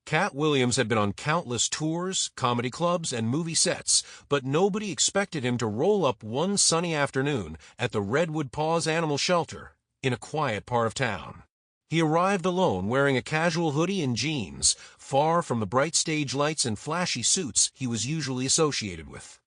Katt Williams had been on countless tours, comedy clubs, and movie sets, but nobody expected him to roll up one sunny afternoon at the Redwood Paws Animal Shelter in a quiet part of town. He arrived alone, wearing a casual hoodie and jeans, far from the bright stage lights and flashy suits he was usually associated with.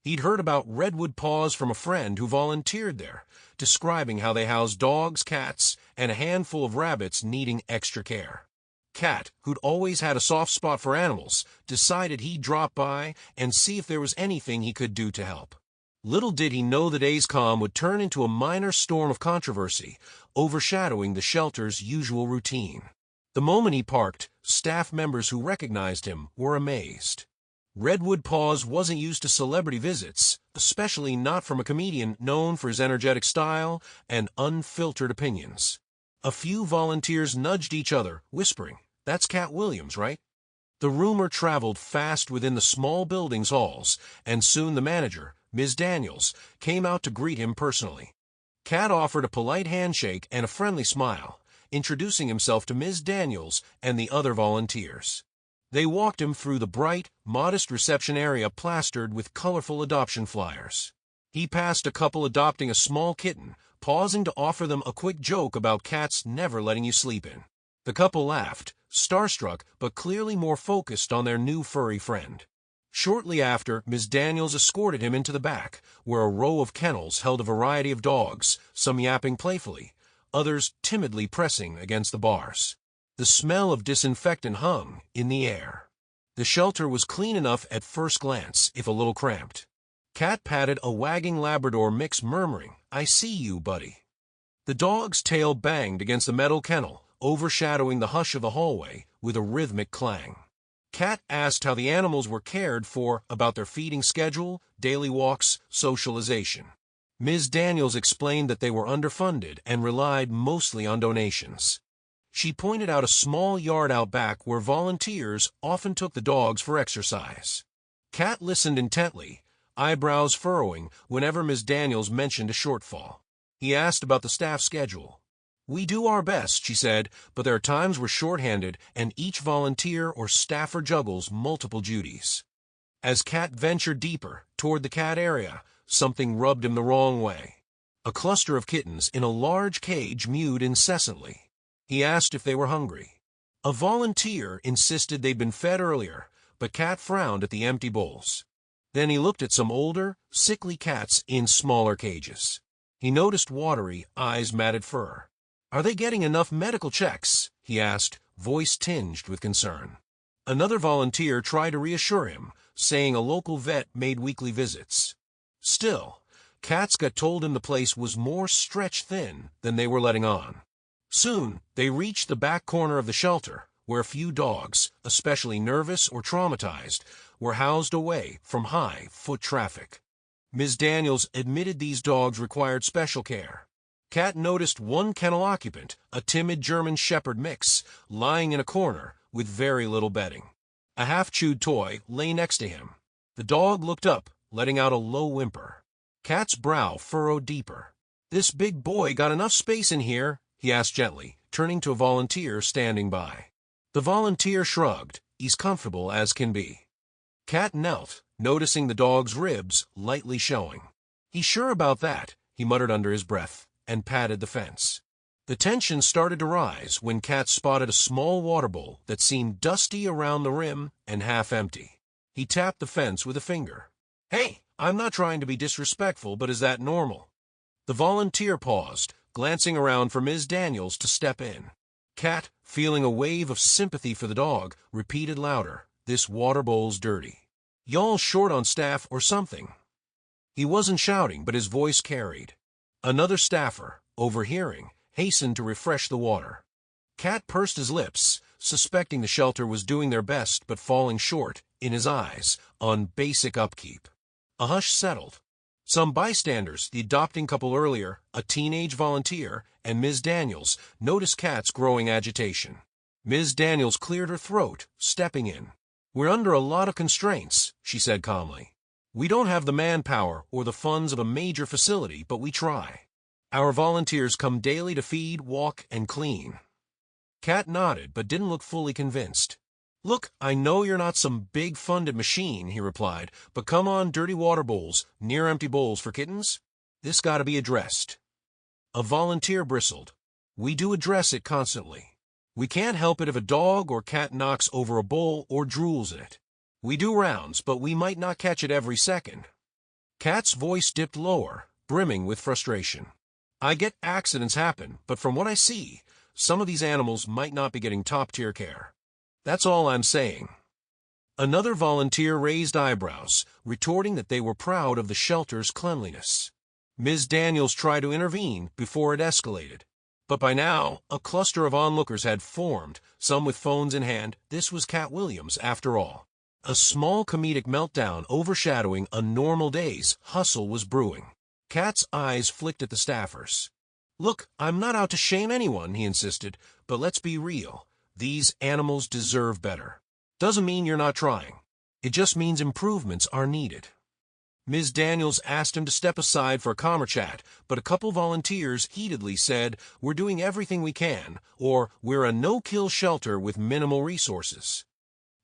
He'd heard about Redwood Paws from a friend who volunteered there, describing how they housed dogs, cats, and a handful of rabbits needing extra care. Katt, who'd always had a soft spot for animals, decided he'd drop by and see if there was anything he could do to help. Little did he know the day's calm would turn into a minor storm of controversy, overshadowing the shelter's usual routine. The moment he parked, staff members who recognized him were amazed. Redwood Paws wasn't used to celebrity visits, especially not from a comedian known for his energetic style and unfiltered opinions. A few volunteers nudged each other, whispering, "That's Katt Williams, right?" The rumor traveled fast within the small building's halls, and soon the manager, Ms. Daniels, came out to greet him personally. Katt offered a polite handshake and a friendly smile, introducing himself to Ms. Daniels and the other volunteers. They walked him through the bright, modest reception area plastered with colorful adoption flyers. He passed a couple adopting a small kitten, pausing to offer them a quick joke about cats never letting you sleep in. The couple laughed, starstruck but clearly more focused on their new furry friend. Shortly after, Ms. Daniels escorted him into the back, where a row of kennels held a variety of dogs, some yapping playfully, others timidly pressing against the bars. The smell of disinfectant hung in the air. The shelter was clean enough at first glance, if a little cramped. Katt patted a wagging Labrador mix, murmuring, "I see you, buddy." The dog's tail banged against the metal kennel, overshadowing the hush of the hallway with a rhythmic clang. Katt asked how the animals were cared for, about their feeding schedule, daily walks, socialization. Ms. Daniels explained that they were underfunded and relied mostly on donations. She pointed out a small yard out back where volunteers often took the dogs for exercise. Katt listened intently, eyebrows furrowing whenever Ms. Daniels mentioned a shortfall. He asked about the staff schedule. "We do our best," she said, "but there are times we're shorthanded and each volunteer or staffer juggles multiple duties." As Katt ventured deeper toward the cat area, something rubbed him the wrong way. A cluster of kittens in a large cage mewed incessantly. He asked if they were hungry. A volunteer insisted they'd been fed earlier, but Katt frowned at the empty bowls. Then he looked at some older, sickly cats in smaller cages. He noticed watery, eyes-matted fur. "Are they getting enough medical checks?" he asked, voice tinged with concern. Another volunteer tried to reassure him, saying a local vet made weekly visits. Still, Katt's gut told him the place was more stretched thin than they were letting on. Soon, they reached the back corner of the shelter, where a few dogs, especially nervous or traumatized, were housed away from high foot traffic. Ms. Daniels admitted these dogs required special care. Katt noticed one kennel occupant, a timid German Shepherd mix, lying in a corner with very little bedding. A half-chewed toy lay next to him. The dog looked up, letting out a low whimper. Katt's brow furrowed deeper. "This big boy got enough space in here?" he asked gently, turning to a volunteer standing by. The volunteer shrugged. "He's comfortable as can be." Katt knelt, noticing the dog's ribs lightly showing. "He's sure about that," he muttered under his breath, and patted the fence. The tension started to rise when Katt spotted a small water bowl that seemed dusty around the rim and half empty. He tapped the fence with a finger. "Hey, I'm not trying to be disrespectful, but is that normal?" The volunteer paused, glancing around for Ms. Daniels to step in. Katt, feeling a wave of sympathy for the dog, repeated louder, "This water bowl's dirty. Y'all short on staff or something?" He wasn't shouting, but his voice carried. Another staffer, overhearing, hastened to refresh the water. Katt pursed his lips, suspecting the shelter was doing their best but falling short, in his eyes, on basic upkeep. A hush settled. Some bystanders, the adopting couple earlier, a teenage volunteer, and Ms. Daniels, noticed Katt's growing agitation. Ms. Daniels cleared her throat, stepping in. "We're under a lot of constraints," she said calmly. "We don't have the manpower or the funds of a major facility, but we try. Our volunteers come daily to feed, walk, and clean." Katt nodded, but didn't look fully convinced. "Look, I know you're not some big funded machine," he replied, "but come on, dirty water bowls, near empty bowls for kittens? This gotta be addressed." A volunteer bristled. "We do address it constantly. We can't help it if a dog or cat knocks over a bowl or drools in it. We do rounds, but we might not catch it every second." Katt's voice dipped lower, brimming with frustration. "I get accidents happen, but from what I see, some of these animals might not be getting top-tier care. That's all I'm saying." Another volunteer raised eyebrows, retorting that they were proud of the shelter's cleanliness. Ms. Daniels tried to intervene before it escalated. But by now, a cluster of onlookers had formed, some with phones in hand. This was Katt Williams, after all. A small comedic meltdown overshadowing a normal day's hustle was brewing. Katt's eyes flicked at the staffers. "Look, I'm not out to shame anyone," he insisted, "but let's be real. These animals deserve better. Doesn't mean you're not trying. It just means improvements are needed." Ms. Daniels asked him to step aside for a calmer chat, but a couple volunteers heatedly said, "We're doing everything we can," or "We're a no-kill shelter with minimal resources."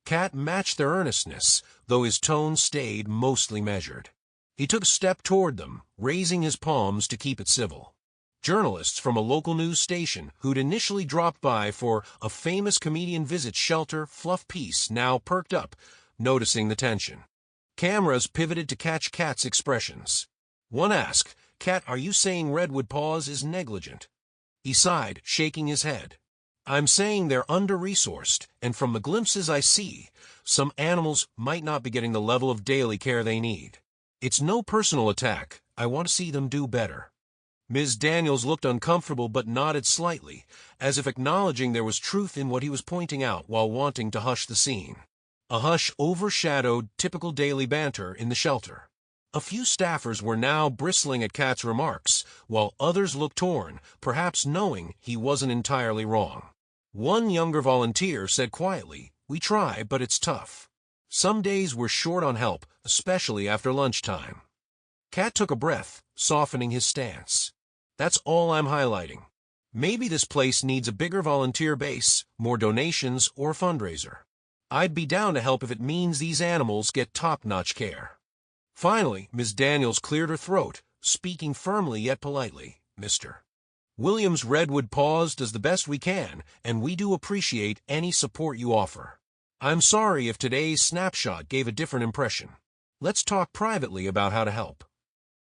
Katt matched their earnestness, though his tone stayed mostly measured. He took a step toward them, raising his palms to keep it civil. Journalists from a local news station who'd initially dropped by for a famous comedian visits shelter fluff piece now perked up, noticing the tension. Cameras pivoted to catch Katt's expressions. One asked, "Katt, are you saying Redwood Paws is negligent?" He sighed, shaking his head. "I'm saying they're under-resourced, and from the glimpses I see, some animals might not be getting the level of daily care they need. It's no personal attack. I want to see them do better." Ms. Daniels looked uncomfortable but nodded slightly, as if acknowledging there was truth in what he was pointing out while wanting to hush the scene. A hush overshadowed typical daily banter in the shelter. A few staffers were now bristling at Katt's remarks, while others looked torn, perhaps knowing he wasn't entirely wrong. One younger volunteer said quietly, "We try, but it's tough. Some days we're short on help, especially after lunchtime." Katt took a breath, softening his stance. "That's all I'm highlighting. Maybe this place needs a bigger volunteer base, more donations, or a fundraiser. I'd be down to help if it means these animals get top-notch care." Finally, Ms. Daniels cleared her throat, speaking firmly yet politely. "Mr. Williams, Redwood Paws does the best we can, and we do appreciate any support you offer. I'm sorry if today's snapshot gave a different impression. Let's talk privately about how to help."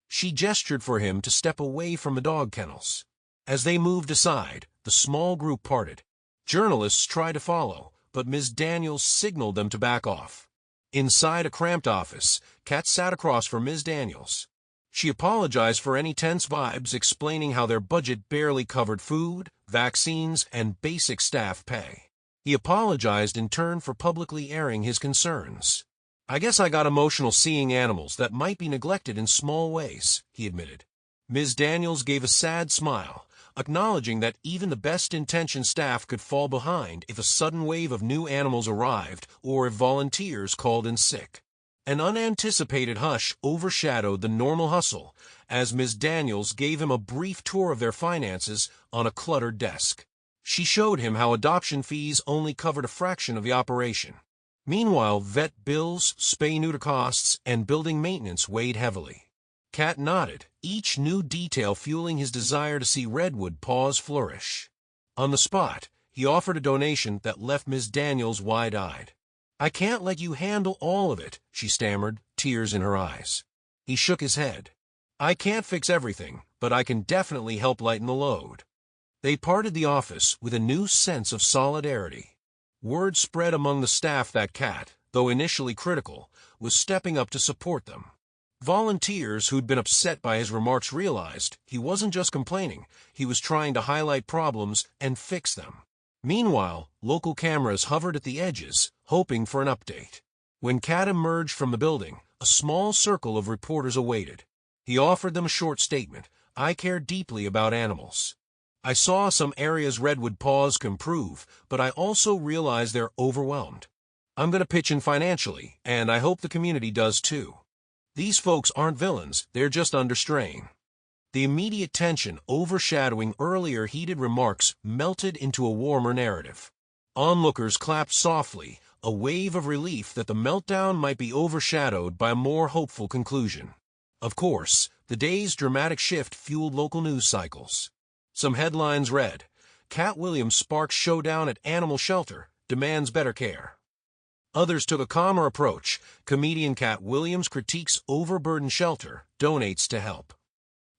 She gestured for him to step away from the dog kennels. As they moved aside, the small group parted. Journalists tried to follow, but Ms. Daniels signaled them to back off. Inside a cramped office, Katt sat across from Ms. Daniels. She apologized for any tense vibes, explaining how their budget barely covered food, vaccines, and basic staff pay. He apologized in turn for publicly airing his concerns. "I guess I got emotional seeing animals that might be neglected in small ways," he admitted. Ms. Daniels gave a sad smile, acknowledging that even the best-intentioned staff could fall behind if a sudden wave of new animals arrived or if volunteers called in sick. An unanticipated hush overshadowed the normal hustle as Ms. Daniels gave him a brief tour of their finances on a cluttered desk. She showed him how adoption fees only covered a fraction of the operation. Meanwhile, vet bills, spay-neuter costs, and building maintenance weighed heavily. Katt nodded, each new detail fueling his desire to see Redwood Paws flourish. On the spot, he offered a donation that left Ms. Daniels wide-eyed. "I can't let you handle all of it," she stammered, tears in her eyes. He shook his head. "I can't fix everything, but I can definitely help lighten the load." They parted the office with a new sense of solidarity. Word spread among the staff that Katt, though initially critical, was stepping up to support them. Volunteers who'd been upset by his remarks realized he wasn't just complaining, he was trying to highlight problems and fix them. Meanwhile, local cameras hovered at the edges, hoping for an update. When Katt emerged from the building, a small circle of reporters awaited. He offered them a short statement. "I care deeply about animals. I saw some areas Redwood Paws can improve, but I also realize they're overwhelmed. I'm going to pitch in financially, and I hope the community does too. These folks aren't villains, they're just under strain." The immediate tension overshadowing earlier heated remarks melted into a warmer narrative. Onlookers clapped softly, a wave of relief that the meltdown might be overshadowed by a more hopeful conclusion. Of course, the day's dramatic shift fueled local news cycles. Some headlines read, "Katt Williams sparks showdown at animal shelter, demands better care." Others took a calmer approach. Comedian Katt Williams critiques overburdened shelter, donates to help.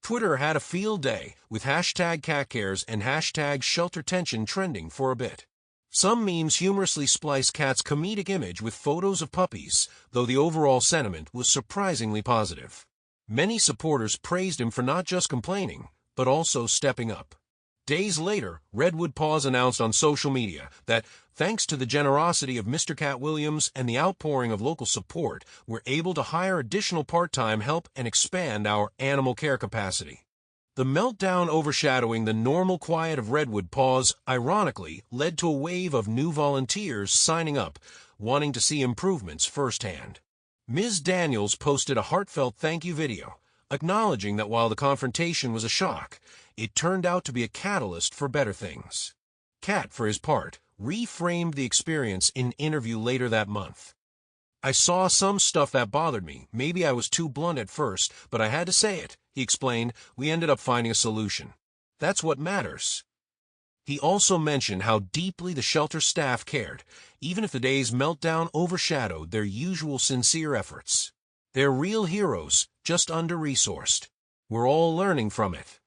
Twitter had a field day, with hashtag CattCares and hashtag ShelterTension trending for a bit. Some memes humorously spliced Katt's comedic image with photos of puppies, though the overall sentiment was surprisingly positive. Many supporters praised him for not just complaining, but also stepping up. Days later, Redwood Paws announced on social media that, thanks to the generosity of Mr. Katt Williams and the outpouring of local support, we're able to hire additional part-time help and expand our animal care capacity. The meltdown overshadowing the normal quiet of Redwood Paws, ironically, led to a wave of new volunteers signing up, wanting to see improvements firsthand. Ms. Daniels posted a heartfelt thank you video, acknowledging that while the confrontation was a shock, it turned out to be a catalyst for better things. Katt, for his part, reframed the experience in an interview later that month. "I saw some stuff that bothered me. Maybe I was too blunt at first, but I had to say it," he explained. "We ended up finding a solution. That's what matters." He also mentioned how deeply the shelter staff cared, even if the day's meltdown overshadowed their usual sincere efforts. They're real heroes, just under-resourced. We're all learning from it.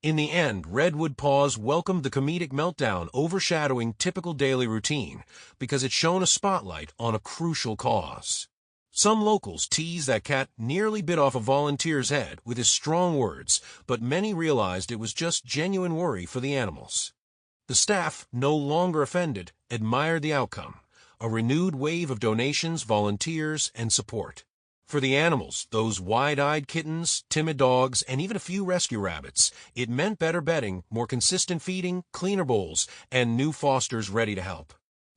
In the end, Redwood Paws welcomed the comedic meltdown overshadowing typical daily routine because it shone a spotlight on a crucial cause. Some locals teased that Katt nearly bit off a volunteer's head with his strong words, but many realized it was just genuine worry for the animals. The staff, no longer offended, admired the outcome, a renewed wave of donations, volunteers, and support. For the animals, those wide-eyed kittens, timid dogs, and even a few rescue rabbits, it meant better bedding, more consistent feeding, cleaner bowls, and new fosters ready to help.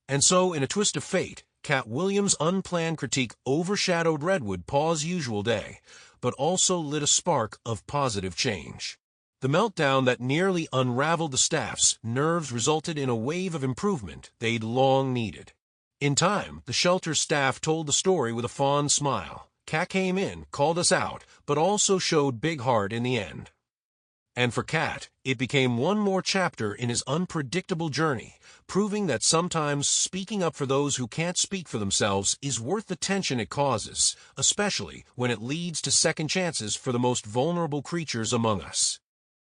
And so, in a twist of fate, Katt Williams' unplanned critique overshadowed Redwood Paws' usual day, but also lit a spark of positive change. The meltdown that nearly unraveled the staff's nerves resulted in a wave of improvement they'd long needed. In time, the shelter's staff told the story with a fond smile. Katt came in, called us out, but also showed big heart in the end. And for Katt, it became one more chapter in his unpredictable journey, proving that sometimes speaking up for those who can't speak for themselves is worth the tension it causes, especially when it leads to second chances for the most vulnerable creatures among us.